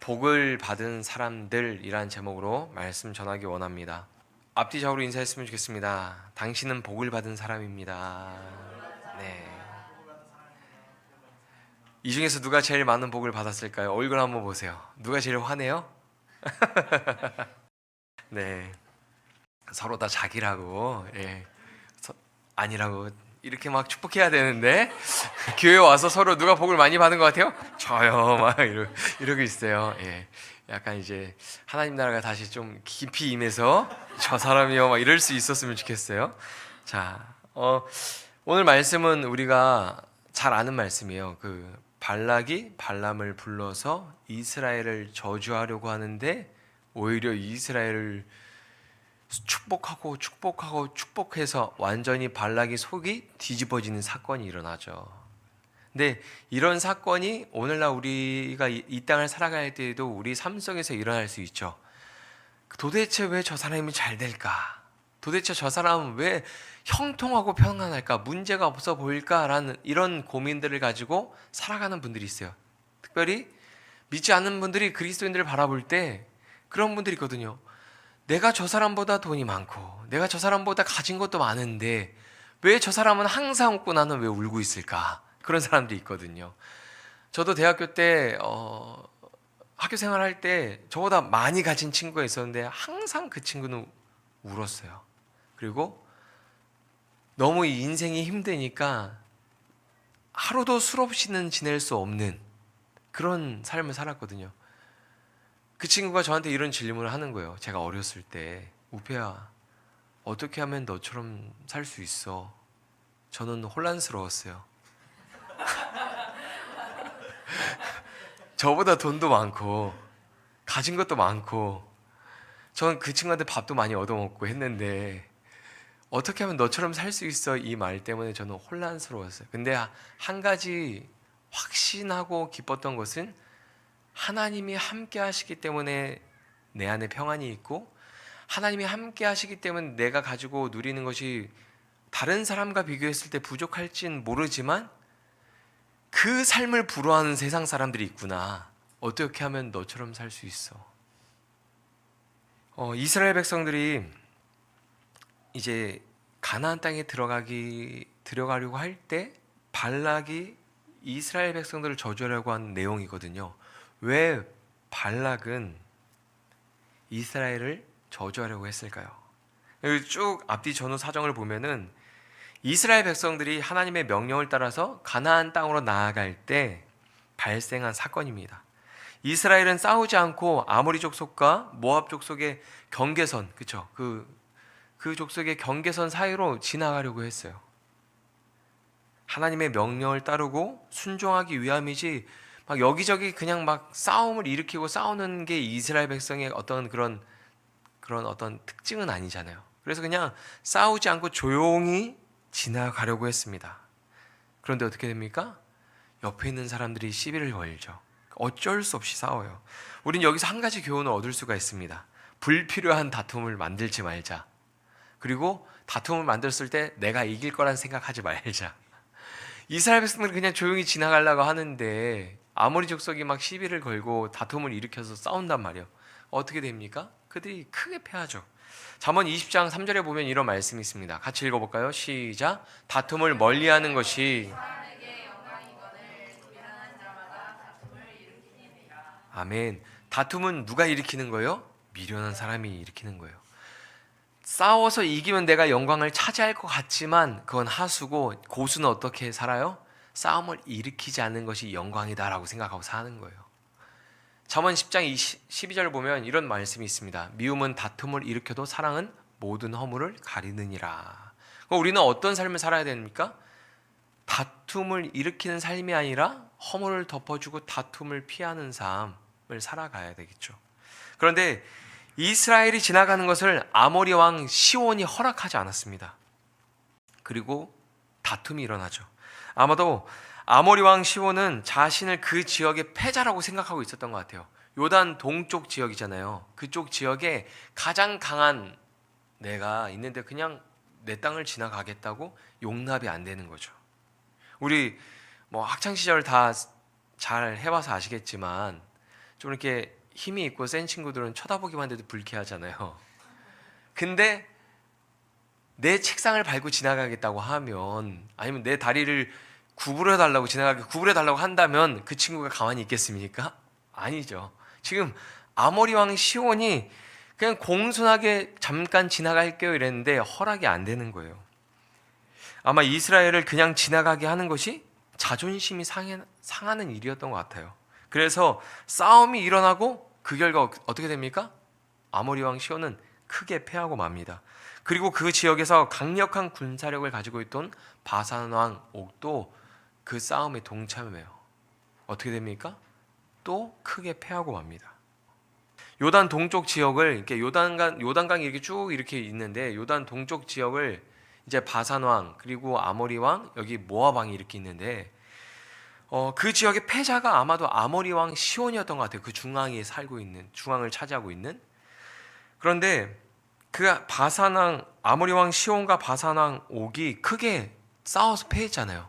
복을 받은 사람들이란 제목으로 말씀 전하기 원합니다. 앞뒤적으로 인사했으면 좋겠습니다. 당신은 복을 받은 사람입니다. 네. 이 중에서 누가 제일 많은 복을 받았을까요? 얼굴 한번 보세요. 누가 제일 화내요? 네. 서로 다 자기라고, 아니라고 이렇게 막 축복해야 되는데 교회 와서 서로 누가 복을 많이 받은 것 같아요? 저요, 막 이러고 있어요. 약간 이제 하나님 나라가 다시 좀 깊이 임해서 저 사람이요, 막 이럴 수 있었으면 좋겠어요. 자, 오늘 말씀은 우리가 잘 아는 말씀이에요. 발락이 발람을 불러서 이스라엘을 저주하려고 하는데 오히려 이스라엘을 축복해서 완전히 발락의 속이 뒤집어지는 사건이 일어나죠. 근데 이런 사건이 오늘날 우리가 이 땅을 살아갈 때에도 우리 삶 속에서 일어날 수 있죠. 도대체 왜 저 사람이 잘 될까? 도대체 저 사람은 왜 형통하고 평안할까? 문제가 없어 보일까라는 이런 고민들을 가지고 살아가는 분들이 있어요. 특별히 믿지 않는 분들이 그리스도인들을 바라볼 때 그런 분들이 있거든요. 내가 저 사람보다 돈이 많고 내가 저 사람보다 가진 것도 많은데 왜 저 사람은 항상 웃고 나는 왜 울고 있을까? 그런 사람들이 있거든요. 저도 대학교 때 학교 생활할 때 저보다 많이 가진 친구가 있었는데 항상 그 친구는 울었어요. 그리고 너무 이 인생이 힘드니까 하루도 술 없이는 지낼 수 없는 그런 삶을 살았거든요. 그 친구가 저한테 이런 질문을 하는 거예요. 제가 어렸을 때, 우페야, 어떻게 하면 너처럼 살 수 있어? 저는 혼란스러웠어요. 저보다 돈도 많고 가진 것도 많고 저는 그 친구한테 밥도 많이 얻어먹고 했는데 어떻게 하면 너처럼 살 수 있어? 이 말 때문에 저는 혼란스러웠어요. 근데 한 가지 확신하고 기뻤던 것은 하나님이 함께 하시기 때문에 내 안에 평안이 있고 하나님이 함께 하시기 때문에 내가 가지고 누리는 것이 다른 사람과 비교했을 때 부족할진 모르지만 그 삶을 부러워하는 세상 사람들이 있구나. 어떻게 하면 너처럼 살 수 있어? 이스라엘 백성들이 이제 가나안 땅에 들어가려고 할 때 발락이 이스라엘 백성들을 저주하려고 한 내용이거든요. 왜 발락은 이스라엘을 저주하려고 했을까요? 쭉 앞뒤 전후 사정을 보면은 이스라엘 백성들이 하나님의 명령을 따라서 가나안 땅으로 나아갈 때 발생한 사건입니다. 이스라엘은 싸우지 않고 아모리 족속과 모압 족속의 경계선, 그쵸? 그 족속의 경계선 사이로 지나가려고 했어요. 하나님의 명령을 따르고 순종하기 위함이지 막 여기저기 그냥 막 싸움을 일으키고 싸우는 게 이스라엘 백성의 어떤 그런 어떤 특징은 아니잖아요. 그래서 그냥 싸우지 않고 조용히 지나가려고 했습니다. 그런데 어떻게 됩니까? 옆에 있는 사람들이 시비를 걸죠. 어쩔 수 없이 싸워요. 우린 여기서 한 가지 교훈을 얻을 수가 있습니다. 불필요한 다툼을 만들지 말자. 그리고 다툼을 만들었을 때 내가 이길 거란 생각하지 말자. 이스라엘 백성들은 그냥 조용히 지나가려고 하는데 아모리 족속이 막 시비를 걸고 다툼을 일으켜서 싸운단 말이에요. 어떻게 됩니까? 그들이 크게 패하죠. 잠언 20장 3절에 보면 이런 말씀이 있습니다. 같이 읽어볼까요? 시작. 다툼을 멀리하는 것이 아멘. 다툼은 누가 일으키는 거예요? 미련한 사람이 일으키는 거예요. 싸워서 이기면 내가 영광을 차지할 것 같지만 그건 하수고 고수는 어떻게 살아요? 싸움을 일으키지 않는 것이 영광이다라고 생각하고 사는 거예요. 잠언 10장 12절 보면 이런 말씀이 있습니다. 미움은 다툼을 일으켜도 사랑은 모든 허물을 가리느니라. 우리는 어떤 삶을 살아야 됩니까? 다툼을 일으키는 삶이 아니라 허물을 덮어주고 다툼을 피하는 삶을 살아가야 되겠죠. 그런데 이스라엘이 지나가는 것을 아모리 왕 시온이 허락하지 않았습니다. 그리고 다툼이 일어나죠. 아마도 아모리 왕 시온은 자신을 그 지역의 패자라고 생각하고 있었던 것 같아요. 요단 동쪽 지역이잖아요. 그쪽 지역에 가장 강한 내가 있는데 그냥 내 땅을 지나가겠다고 용납이 안 되는 거죠. 우리 학창시절 다 잘 해봐서 아시겠지만 좀 이렇게 힘이 있고 센 친구들은 쳐다보기만 해도 불쾌하잖아요. 근데 내 책상을 밟고 지나가겠다고 하면, 아니면 내 다리를 구부려 달라고 한다면 그 친구가 가만히 있겠습니까? 아니죠. 지금 아모리 왕 시온이 그냥 공손하게 잠깐 지나갈게요 이랬는데 허락이 안 되는 거예요. 아마 이스라엘을 그냥 지나가게 하는 것이 자존심이 상하는 일이었던 것 같아요. 그래서 싸움이 일어나고 그 결과 어떻게 됩니까? 아모리 왕 시온은 크게 패하고 맙니다. 그리고 그 지역에서 강력한 군사력을 가지고 있던 바산 왕 옥도 그 싸움에 동참해요. 어떻게 됩니까? 또 크게 패하고 맙니다. 요단 동쪽 지역을 이렇게 요단강이 이렇게 쭉 이렇게 있는데 요단 동쪽 지역을 이제 바산 왕 그리고 아모리 왕 여기 모압 왕이 이렇게 있는데 그 지역의 패자가 아마도 아모리 왕 시온이었던 것 같아요. 그 중앙을 차지하고 있는. 그런데 그 아모리 왕 시온과 바산 왕 옥이 크게 싸워서 패했잖아요.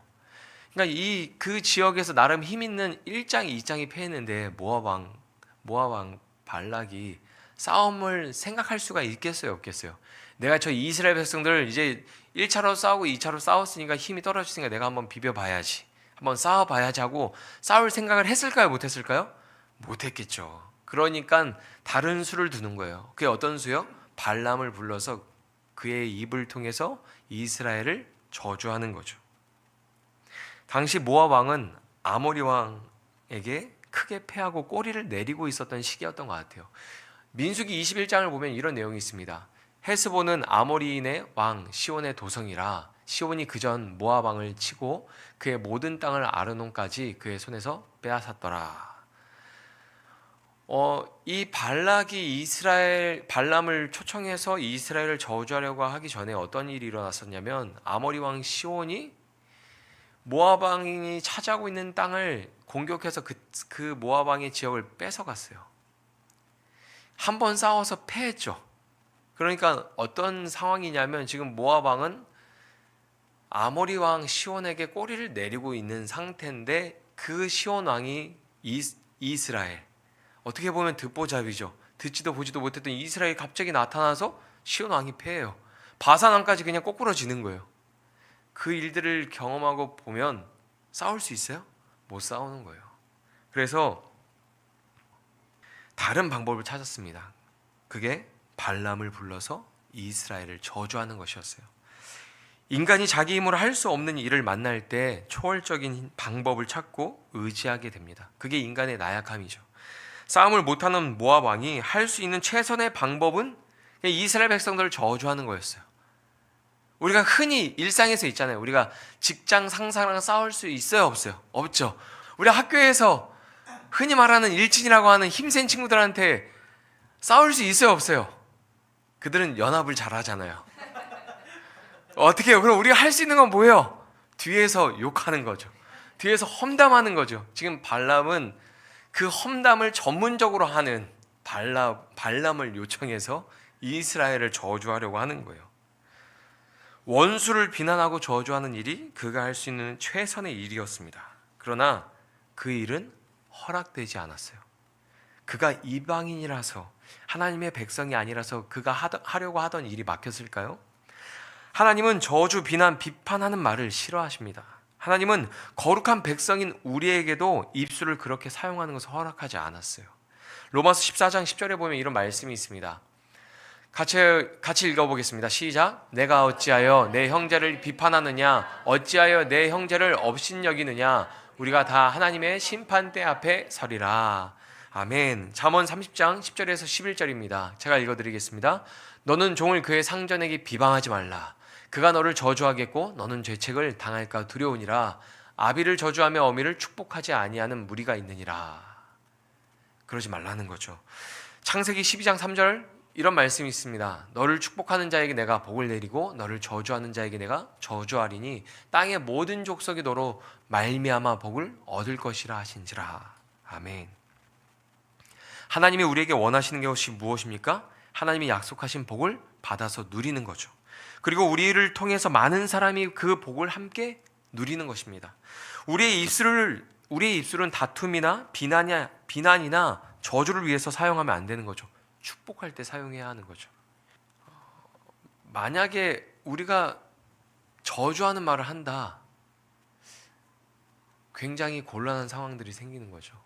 그러니까 그 지역에서 나름 힘 있는 1장, 2장이 패했는데 모압 왕 발락이 싸움을 생각할 수가 있겠어요, 없겠어요? 내가 저 이스라엘 백성들 이제 1차로 싸우고 2차로 싸웠으니까 힘이 떨어졌으니까 내가 한번 비벼봐야지, 한번 싸워봐야지 하고 싸울 생각을 했을까요, 못했을까요? 못했겠죠. 그러니까 다른 수를 두는 거예요. 그게 어떤 수요? 발람을 불러서 그의 입을 통해서 이스라엘을 저주하는 거죠. 당시 모압 왕은 아모리 왕에게 크게 패하고 꼬리를 내리고 있었던 시기였던 것 같아요. 민수기 21장을 보면 이런 내용이 있습니다. 헤스본은 아모리인의 왕 시온의 도성이라 시온이 그전 모압 왕을 치고 그의 모든 땅을 아르논까지 그의 손에서 빼앗았더라. 이 발락이 발람을 초청해서 이스라엘을 저주하려고 하기 전에 어떤 일이 일어났었냐면 아모리 왕 시온이 모압 왕이 차지하고 있는 땅을 공격해서 그 모압 왕의 지역을 뺏어갔어요. 한 번 싸워서 패했죠. 그러니까 어떤 상황이냐면 지금 모압 왕은 아모리 왕 시온에게 꼬리를 내리고 있는 상태인데 그 시온 왕이 이스라엘, 어떻게 보면 듣보잡이죠. 듣지도 보지도 못했던 이스라엘이 갑자기 나타나서 시온 왕이 패해요. 바산 왕까지 그냥 꼬꾸러지는 거예요. 그 일들을 경험하고 보면 싸울 수 있어요? 못 싸우는 거예요. 그래서 다른 방법을 찾았습니다. 그게 발람을 불러서 이스라엘을 저주하는 것이었어요. 인간이 자기 힘으로 할 수 없는 일을 만날 때 초월적인 방법을 찾고 의지하게 됩니다. 그게 인간의 나약함이죠. 싸움을 못하는 모압 왕이 할 수 있는 최선의 방법은 이스라엘 백성들을 저주하는 거였어요. 우리가 흔히 일상에서 있잖아요. 우리가 직장 상사랑 싸울 수 있어요, 없어요? 없죠. 우리 학교에서 흔히 말하는 일진이라고 하는 힘센 친구들한테 싸울 수 있어요, 없어요? 그들은 연합을 잘하잖아요. 어떻게 해요? 그럼 우리가 할 수 있는 건 뭐예요? 뒤에서 욕하는 거죠. 뒤에서 험담하는 거죠. 지금 발람은 그 험담을 전문적으로 하는 발람을 요청해서 이스라엘을 저주하려고 하는 거예요. 원수를 비난하고 저주하는 일이 그가 할 수 있는 최선의 일이었습니다. 그러나 그 일은 허락되지 않았어요. 그가 이방인이라서, 하나님의 백성이 아니라서 그가 하려고 하던 일이 막혔을까요? 하나님은 저주, 비난, 비판하는 말을 싫어하십니다. 하나님은 거룩한 백성인 우리에게도 입술을 그렇게 사용하는 것을 허락하지 않았어요. 로마서 14장 10절에 보면 이런 말씀이 있습니다. 같이 읽어보겠습니다. 시작. 내가 어찌하여 내 형제를 비판하느냐, 어찌하여 내 형제를 업신여기느냐, 우리가 다 하나님의 심판대 앞에 서리라. 아멘. 잠언 30장 10절에서 11절입니다. 제가 읽어드리겠습니다. 너는 종을 그의 상전에게 비방하지 말라. 그가 너를 저주하겠고 너는 죄책을 당할까 두려우니라. 아비를 저주하며 어미를 축복하지 아니하는 무리가 있느니라. 그러지 말라는 거죠. 창세기 12장 3절 이런 말씀이 있습니다. 너를 축복하는 자에게 내가 복을 내리고 너를 저주하는 자에게 내가 저주하리니 땅의 모든 족속이 너로 말미암아 복을 얻을 것이라 하신지라. 아멘. 하나님이 우리에게 원하시는 것이 무엇입니까? 하나님이 약속하신 복을 받아서 누리는 거죠. 그리고 우리를 통해서 많은 사람이 그 복을 함께 누리는 것입니다. 우리의 입술은 다툼이나 비난이나 저주를 위해서 사용하면 안 되는 거죠. 축복할 때 사용해야 하는 거죠. 만약에 우리가 저주하는 말을 한다, 굉장히 곤란한 상황들이 생기는 거죠.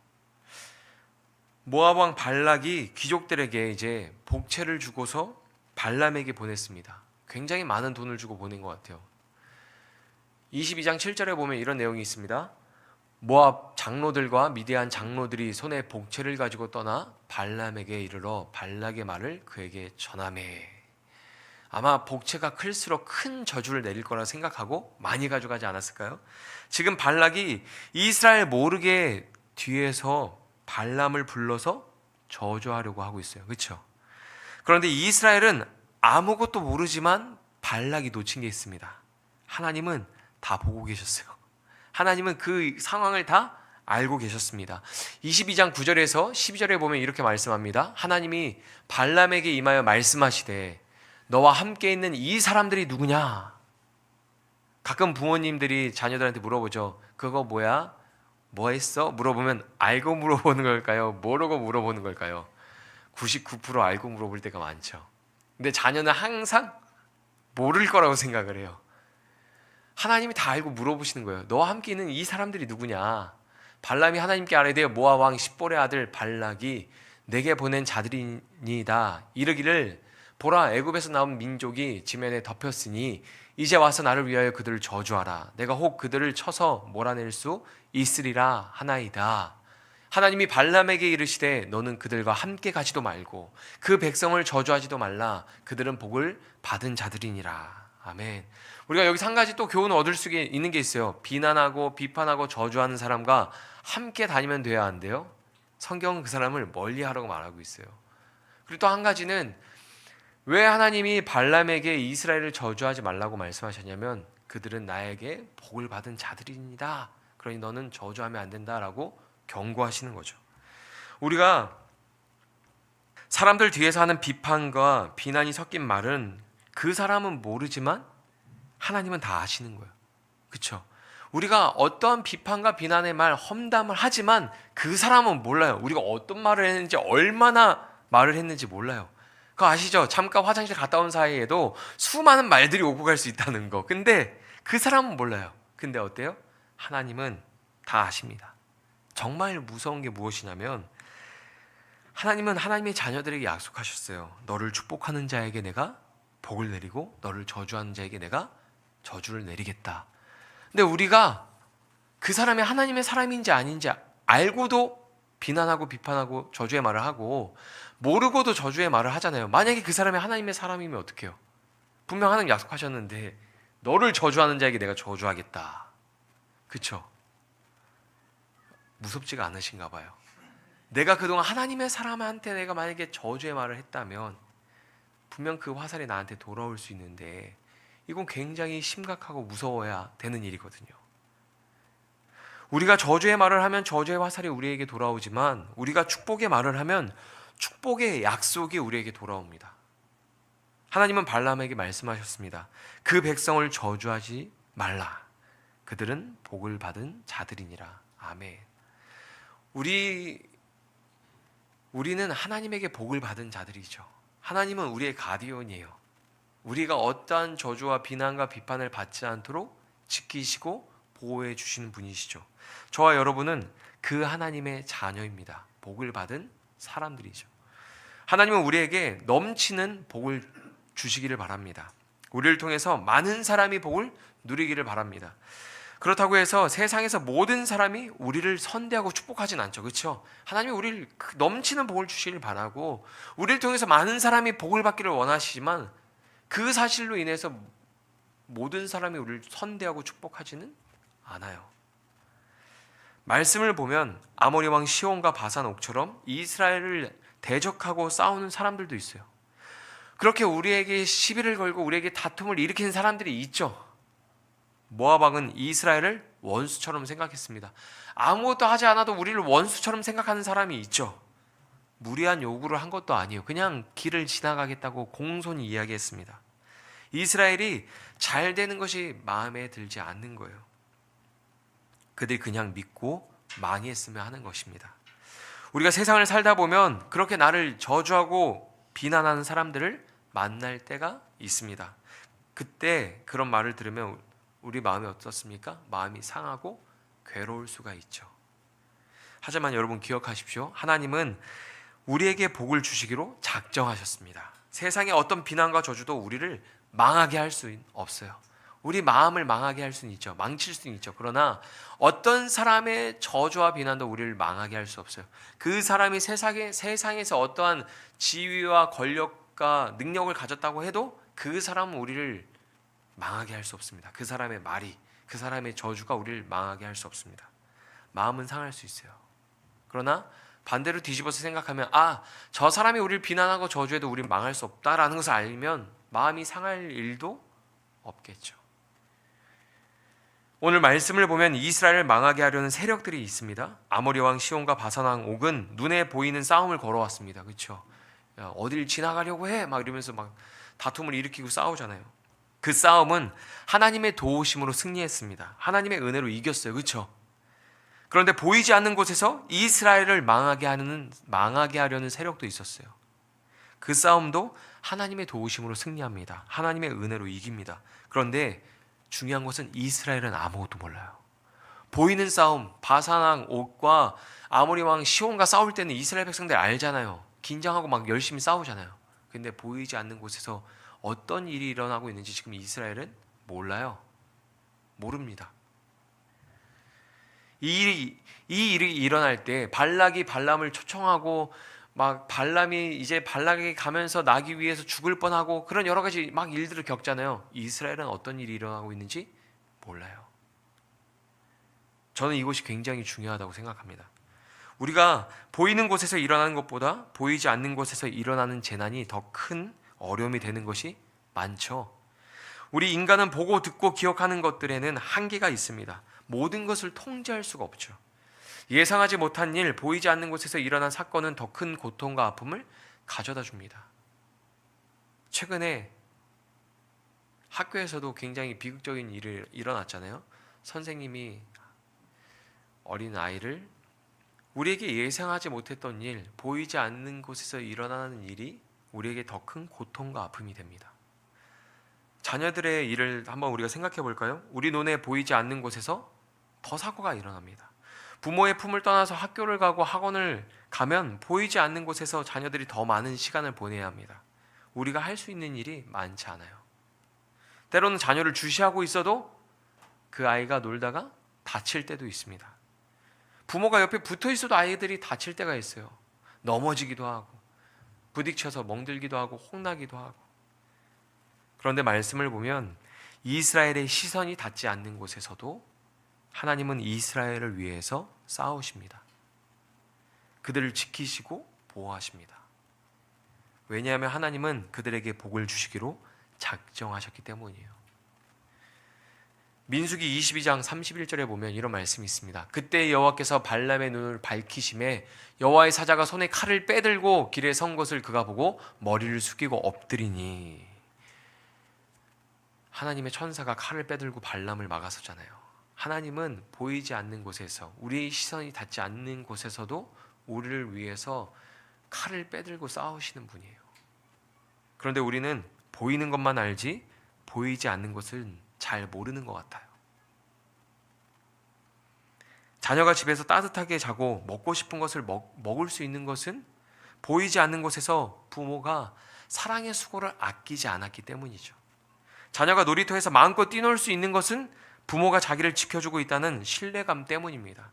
모압 왕 발락이 귀족들에게 이제 복채를 주고서 발람에게 보냈습니다. 굉장히 많은 돈을 주고 보낸 것 같아요. 22장 7절에 보면 이런 내용이 있습니다. 모압 장로들과 미디안 장로들이 손에 복채를 가지고 떠나 발람에게 이르러 발락의 말을 그에게 전하매. 아마 복채가 클수록 큰 저주를 내릴 거라 생각하고 많이 가져가지 않았을까요? 지금 발락이 이스라엘 모르게 뒤에서 발람을 불러서 저주하려고 하고 있어요. 그렇죠? 그런데 이스라엘은 아무것도 모르지만 발락이 놓친 게 있습니다. 하나님은 다 보고 계셨어요. 하나님은 그 상황을 다 알고 계셨습니다. 22장 9절에서 12절에 보면 이렇게 말씀합니다. 하나님이 발람에게 임하여 말씀하시되 너와 함께 있는 이 사람들이 누구냐? 가끔 부모님들이 자녀들한테 물어보죠. 그거 뭐야? 뭐 했어? 물어보면 알고 물어보는 걸까요? 모르고 물어보는 걸까요? 99% 알고 물어볼 때가 많죠. 근데 자녀는 항상 모를 거라고 생각을 해요. 하나님이 다 알고 물어보시는 거예요. 너와 함께 있는 이 사람들이 누구냐? 발람이 하나님께 아뢰되 모압 왕 십볼의 아들 발락이 내게 보낸 자들이니이다. 이르기를 보라, 애굽에서 나온 민족이 지면에 덮였으니 이제 와서 나를 위하여 그들을 저주하라. 내가 혹 그들을 쳐서 몰아낼 수 있으리라 하나이다. 하나님이 발람에게 이르시되 너는 그들과 함께 가지도 말고 그 백성을 저주하지도 말라. 그들은 복을 받은 자들이니라. 아멘. 우리가 여기서 한 가지 또 교훈을 얻을 수 있는 게 있어요. 비난하고 비판하고 저주하는 사람과 함께 다니면 돼야 한대요. 성경은 그 사람을 멀리하라고 말하고 있어요. 그리고 또 한 가지는 왜 하나님이 발람에게 이스라엘을 저주하지 말라고 말씀하셨냐면 그들은 나에게 복을 받은 자들입니다. 그러니 너는 저주하면 안 된다라고 경고하시는 거죠. 우리가 사람들 뒤에서 하는 비판과 비난이 섞인 말은 그 사람은 모르지만 하나님은 다 아시는 거예요. 그렇죠? 우리가 어떠한 비판과 비난의 말 험담을 하지만 그 사람은 몰라요. 우리가 어떤 말을 했는지 얼마나 말을 했는지 몰라요. 그거 아시죠? 잠깐 화장실 갔다 온 사이에도 수많은 말들이 오고 갈 수 있다는 거. 근데 그 사람은 몰라요. 근데 어때요? 하나님은 다 아십니다. 정말 무서운 게 무엇이냐면 하나님은 하나님의 자녀들에게 약속하셨어요. 너를 축복하는 자에게 내가 복을 내리고 너를 저주하는 자에게 내가 저주를 내리겠다. 근데 우리가 그 사람이 하나님의 사람인지 아닌지 알고도 비난하고 비판하고 저주의 말을 하고 모르고도 저주의 말을 하잖아요. 만약에 그 사람이 하나님의 사람이면 어떡해요? 분명 하나님 약속하셨는데 너를 저주하는 자에게 내가 저주하겠다. 그렇죠? 무섭지가 않으신가 봐요. 내가 그동안 하나님의 사람한테 내가 만약에 저주의 말을 했다면 분명 그 화살이 나한테 돌아올 수 있는데 이건 굉장히 심각하고 무서워야 되는 일이거든요. 우리가 저주의 말을 하면 저주의 화살이 우리에게 돌아오지만 우리가 축복의 말을 하면 축복의 약속이 우리에게 돌아옵니다. 하나님은 발람에게 말씀하셨습니다. 그 백성을 저주하지 말라. 그들은 복을 받은 자들이니라. 아멘. 우리는 하나님에게 복을 받은 자들이죠. 하나님은 우리의 가디언이에요. 우리가 어떠한 저주와 비난과 비판을 받지 않도록 지키시고 보호해 주시는 분이시죠. 저와 여러분은 그 하나님의 자녀입니다. 복을 받은 사람들이죠. 하나님은 우리에게 넘치는 복을 주시기를 바랍니다. 우리를 통해서 많은 사람이 복을 누리기를 바랍니다. 그렇다고 해서 세상에서 모든 사람이 우리를 선대하고 축복하진 않죠. 그렇죠? 하나님이 우리를 넘치는 복을 주시길 바라고 우리를 통해서 많은 사람이 복을 받기를 원하시지만 그 사실로 인해서 모든 사람이 우리를 선대하고 축복하지는 않아요. 말씀을 보면 아모리 왕 시온과 바산 옥처럼 이스라엘을 대적하고 싸우는 사람들도 있어요. 그렇게 우리에게 시비를 걸고 우리에게 다툼을 일으키는 사람들이 있죠. 모압 왕은 이스라엘을 원수처럼 생각했습니다. 아무것도 하지 않아도 우리를 원수처럼 생각하는 사람이 있죠. 무리한 요구를 한 것도 아니에요. 그냥 길을 지나가겠다고 공손히 이야기했습니다. 이스라엘이 잘 되는 것이 마음에 들지 않는 거예요. 그들이 그냥 믿고 망했으면 하는 것입니다. 우리가 세상을 살다 보면 그렇게 나를 저주하고 비난하는 사람들을 만날 때가 있습니다. 그때 그런 말을 들으면 우리 마음이 어떻습니까? 마음이 상하고 괴로울 수가 있죠. 하지만 여러분 기억하십시오. 하나님은 우리에게 복을 주시기로 작정하셨습니다. 세상의 어떤 비난과 저주도 우리를 망하게 할 수는 없어요. 우리 마음을 망하게 할 수는 있죠. 망칠 수는 있죠. 그러나 어떤 사람의 저주와 비난도 우리를 망하게 할 수 없어요. 그 사람이 세상에서 어떠한 지위와 권력과 능력을 가졌다고 해도 그 사람은 우리를 망하게 할 수 없습니다. 그 사람의 말이, 그 사람의 저주가 우리를 망하게 할 수 없습니다. 마음은 상할 수 있어요. 그러나 반대로 뒤집어서 생각하면 저 사람이 우리를 비난하고 저주해도 우리는 망할 수 없다라는 것을 알면 마음이 상할 일도 없겠죠. 오늘 말씀을 보면 이스라엘을 망하게 하려는 세력들이 있습니다. 아모리 왕 시온과 바산 왕 옥은 눈에 보이는 싸움을 걸어왔습니다. 그렇죠? 어딜 지나가려고 해? 막 이러면서 막 다툼을 일으키고 싸우잖아요. 그 싸움은 하나님의 도우심으로 승리했습니다. 하나님의 은혜로 이겼어요. 그렇죠? 그런데 보이지 않는 곳에서 이스라엘을 망하게 하려는 세력도 있었어요. 그 싸움도 하나님의 도우심으로 승리합니다. 하나님의 은혜로 이깁니다. 그런데 중요한 것은 이스라엘은 아무것도 몰라요. 보이는 싸움, 바산 왕 옥과 아모리 왕 시온과 싸울 때는 이스라엘 백성들 알잖아요. 긴장하고 막 열심히 싸우잖아요. 근데 보이지 않는 곳에서 어떤 일이 일어나고 있는지 지금 이스라엘은 몰라요. 모릅니다. 이 일이 일어날 때 발락이 발람을 초청하고 막 발락이 가면서 나기 위해서 죽을 뻔하고 그런 여러 가지 막 일들을 겪잖아요. 이스라엘은 어떤 일이 일어나고 있는지 몰라요. 저는 이것이 굉장히 중요하다고 생각합니다. 우리가 보이는 곳에서 일어나는 것보다 보이지 않는 곳에서 일어나는 재난이 더 큰 어려움이 되는 것이 많죠. 우리 인간은 보고 듣고 기억하는 것들에는 한계가 있습니다. 모든 것을 통제할 수가 없죠. 예상하지 못한 일, 보이지 않는 곳에서 일어난 사건은 더 큰 고통과 아픔을 가져다 줍니다. 최근에 학교에서도 굉장히 비극적인 일이 일어났잖아요. 선생님이 어린 아이를 우리에게 예상하지 못했던 일, 보이지 않는 곳에서 일어나는 일이 우리에게 더 큰 고통과 아픔이 됩니다. 자녀들의 일을 한번 우리가 생각해 볼까요? 우리 눈에 보이지 않는 곳에서 더 사고가 일어납니다. 부모의 품을 떠나서 학교를 가고 학원을 가면 보이지 않는 곳에서 자녀들이 더 많은 시간을 보내야 합니다. 우리가 할 수 있는 일이 많지 않아요. 때로는 자녀를 주시하고 있어도 그 아이가 놀다가 다칠 때도 있습니다. 부모가 옆에 붙어 있어도 아이들이 다칠 때가 있어요. 넘어지기도 하고 부딪혀서 멍들기도 하고 혼나기도 하고. 그런데 말씀을 보면 이스라엘의 시선이 닿지 않는 곳에서도 하나님은 이스라엘을 위해서 싸우십니다. 그들을 지키시고 보호하십니다. 왜냐하면 하나님은 그들에게 복을 주시기로 작정하셨기 때문이에요. 민수기 22장 31절에 보면 이런 말씀이 있습니다. 그때 여호와께서 발람의 눈을 밝히심에 여호와의 사자가 손에 칼을 빼들고 길에 선 것을 그가 보고 머리를 숙이고 엎드리니. 하나님의 천사가 칼을 빼들고 발람을 막아서잖아요. 하나님은 보이지 않는 곳에서, 우리의 시선이 닿지 않는 곳에서도 우리를 위해서 칼을 빼들고 싸우시는 분이에요. 그런데 우리는 보이는 것만 알지 보이지 않는 것은 잘 모르는 것 같아요. 자녀가 집에서 따뜻하게 자고 먹고 싶은 것을 먹을 수 있는 것은 보이지 않는 곳에서 부모가 사랑의 수고를 아끼지 않았기 때문이죠. 자녀가 놀이터에서 마음껏 뛰놀 수 있는 것은 부모가 자기를 지켜주고 있다는 신뢰감 때문입니다.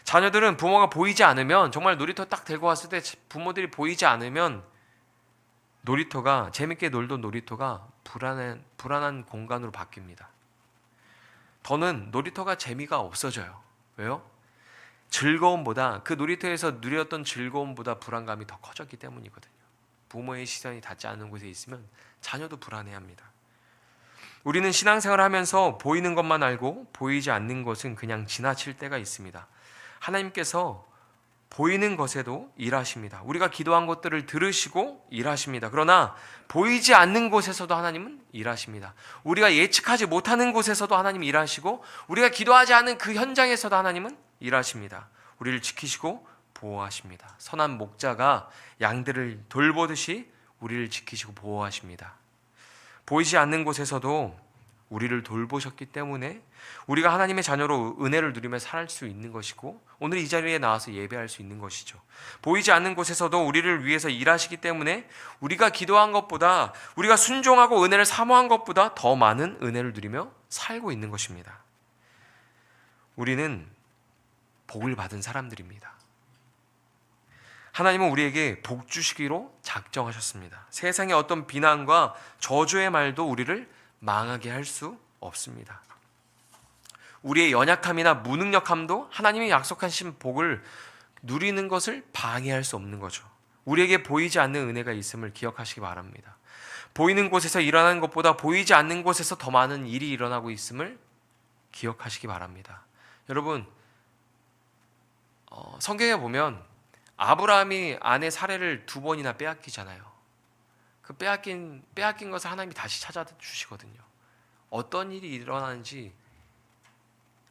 자녀들은 부모가 보이지 않으면, 정말 놀이터 딱 데리고 왔을 때 부모들이 보이지 않으면 놀이터가, 재밌게 놀던 놀이터가 불안한 공간으로 바뀝니다. 더는 놀이터가 재미가 없어져요. 왜요? 즐거움보다, 그 놀이터에서 누렸던 즐거움보다 불안감이 더 커졌기 때문이거든요. 부모의 시선이 닿지 않는 곳에 있으면 자녀도 불안해합니다. 우리는 신앙생활을 하면서 보이는 것만 알고 보이지 않는 것은 그냥 지나칠 때가 있습니다. 하나님께서 보이는 것에도 일하십니다. 우리가 기도한 것들을 들으시고 일하십니다. 그러나 보이지 않는 곳에서도 하나님은 일하십니다. 우리가 예측하지 못하는 곳에서도 하나님이 일하시고 우리가 기도하지 않은 그 현장에서도 하나님은 일하십니다. 우리를 지키시고 보호하십니다. 선한 목자가 양들을 돌보듯이 우리를 지키시고 보호하십니다. 보이지 않는 곳에서도 우리를 돌보셨기 때문에 우리가 하나님의 자녀로 은혜를 누리며 살 수 있는 것이고 오늘 이 자리에 나와서 예배할 수 있는 것이죠. 보이지 않는 곳에서도 우리를 위해서 일하시기 때문에 우리가 기도한 것보다, 우리가 순종하고 은혜를 사모한 것보다 더 많은 은혜를 누리며 살고 있는 것입니다. 우리는 복을 받은 사람들입니다. 하나님은 우리에게 복 주시기로 작정하셨습니다. 세상의 어떤 비난과 저주의 말도 우리를 망하게 할 수 없습니다. 우리의 연약함이나 무능력함도 하나님이 약속하신 복을 누리는 것을 방해할 수 없는 거죠. 우리에게 보이지 않는 은혜가 있음을 기억하시기 바랍니다. 보이는 곳에서 일어나는 것보다 보이지 않는 곳에서 더 많은 일이 일어나고 있음을 기억하시기 바랍니다. 여러분, 성경에 보면 아브라함이 아내 사례를 2번이나 빼앗기잖아요. 그 빼앗긴 것을 하나님이 다시 찾아주시거든요. 어떤 일이 일어나는지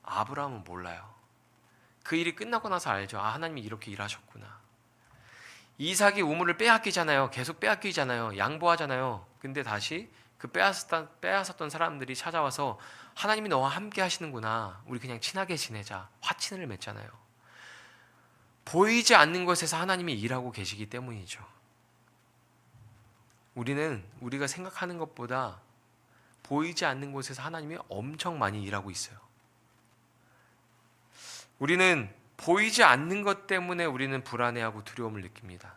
아브라함은 몰라요. 그 일이 끝나고 나서 알죠. 아, 하나님이 이렇게 일하셨구나. 이삭이 우물을 빼앗기잖아요. 계속 빼앗기잖아요. 양보하잖아요. 근데 다시 그 빼앗았던 사람들이 찾아와서 하나님이 너와 함께 하시는구나. 우리 그냥 친하게 지내자. 화친을 맺잖아요. 보이지 않는 곳에서 하나님이 일하고 계시기 때문이죠. 우리가 생각하는 것보다 보이지 않는 곳에서 하나님이 엄청 많이 일하고 있어요. 우리는 보이지 않는 것 때문에 우리는 불안해하고 두려움을 느낍니다.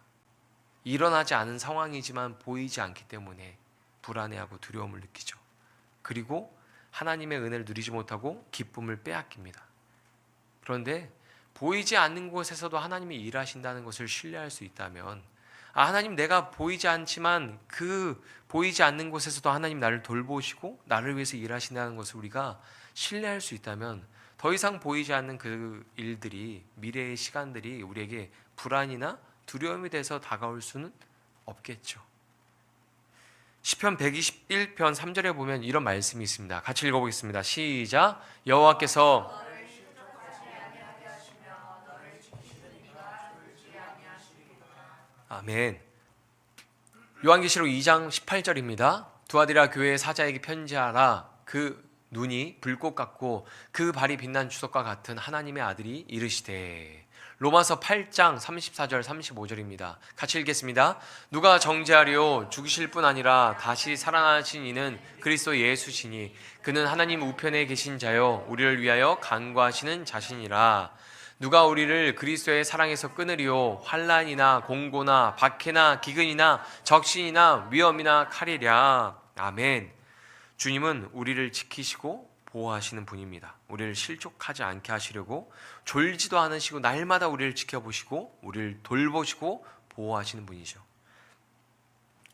일어나지 않은 상황이지만 보이지 않기 때문에 불안해하고 두려움을 느끼죠. 그리고 하나님의 은혜를 누리지 못하고 기쁨을 빼앗깁니다. 그런데 보이지 않는 곳에서도 하나님이 일하신다는 것을 신뢰할 수 있다면, 하나님, 내가 보이지 않지만 그 보이지 않는 곳에서도 하나님 나를 돌보시고 나를 위해서 일하신다는 것을 우리가 신뢰할 수 있다면 더 이상 보이지 않는 그 일들이, 미래의 시간들이 우리에게 불안이나 두려움이 돼서 다가올 수는 없겠죠. 시편 121편 3절에 보면 이런 말씀이 있습니다. 같이 읽어보겠습니다. 시작. 여호와께서 아멘. 요한계시록 2장 18절입니다. 두 아들아 교회의 사자에게 편지하라. 그 눈이 불꽃 같고 그 발이 빛난 주석과 같은 하나님의 아들이 이르시되. 로마서 8장 34절 35절입니다. 같이 읽겠습니다. 누가 정죄하리요? 죽으실 뿐 아니라 다시 살아나신 이는 그리스도 예수시니 그는 하나님 우편에 계신 자요 우리를 위하여 간구하시는 자신이라. 누가 우리를 그리스도의 사랑에서 끊으리요? 환난이나 공고나 박해나 기근이나 적신이나 위험이나 칼이랴. 아멘. 주님은 우리를 지키시고 보호하시는 분입니다. 우리를 실족하지 않게 하시려고 졸지도 않으시고 날마다 우리를 지켜보시고 우리를 돌보시고 보호하시는 분이죠.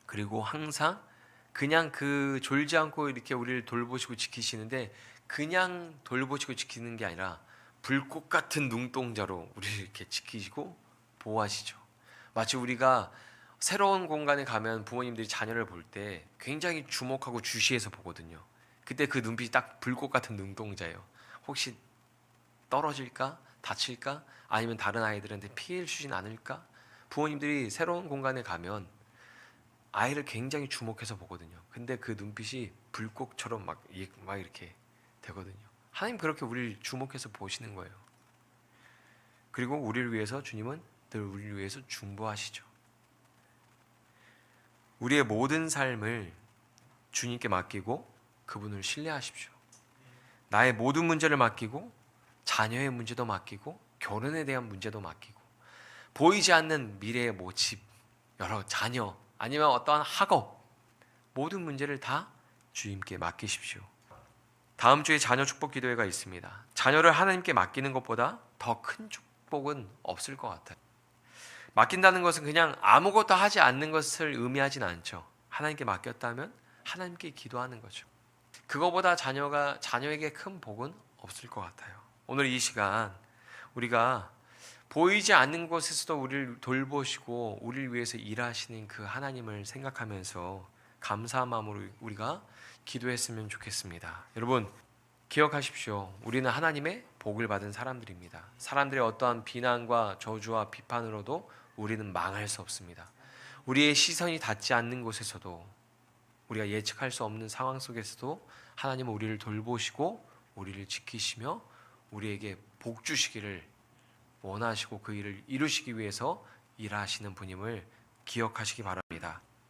그리고 항상 그냥 졸지 않고 이렇게 우리를 돌보시고 지키시는데, 그냥 돌보시고 지키는 게 아니라 불꽃 같은 눈동자로 우리를 이렇게 지키시고 보호하시죠. 마치 우리가 새로운 공간에 가면 부모님들이 자녀를 볼 때 굉장히 주목하고 주시해서 보거든요. 그때 그 눈빛이 딱 불꽃 같은 눈동자예요. 혹시 떨어질까? 다칠까? 아니면 다른 아이들한테 피해를 주진 않을까? 부모님들이 새로운 공간에 가면 아이를 굉장히 주목해서 보거든요. 근데 그 눈빛이 불꽃처럼 막 이렇게 되거든요. 하나님 그렇게 우리를 주목해서 보시는 거예요. 그리고 우리를 위해서 주님은 늘 우리를 위해서 중보하시죠. 우리의 모든 삶을 주님께 맡기고 그분을 신뢰하십시오. 나의 모든 문제를 맡기고 자녀의 문제도 맡기고 결혼에 대한 문제도 맡기고 보이지 않는 미래의 집, 여러 자녀, 아니면 어떠한 학업, 모든 문제를 다 주님께 맡기십시오. 다음 주에 자녀 축복 기도회가 있습니다. 자녀를 하나님께 맡기는 것보다 더 큰 축복은 없을 것 같아요. 맡긴다는 것은 그냥 아무것도 하지 않는 것을 의미하진 않죠. 하나님께 맡겼다면 하나님께 기도하는 거죠. 그거보다 자녀에게 큰 복은 없을 것 같아요. 오늘 이 시간 우리가 보이지 않는 곳에서도 우리를 돌보시고 우리를 위해서 일하시는 그 하나님을 생각하면서 감사한 마음으로 우리가 기도했으면 좋겠습니다. 여러분, 기억하십시오. 우리는 하나님의 복을 받은 사람들입니다. 사람들의 어떠한 비난과 저주와 비판으로도 우리는 망할 수 없습니다. 우리의 시선이 닿지 않는 곳에서도, 우리가 예측할 수 없는 상황 속에서도 하나님은 우리를 돌보시고 우리를 지키시며 우리에게 복 주시기를 원하시고 그 일을 이루시기 위해서 일하시는 분임을 기억하시기 바랍니다.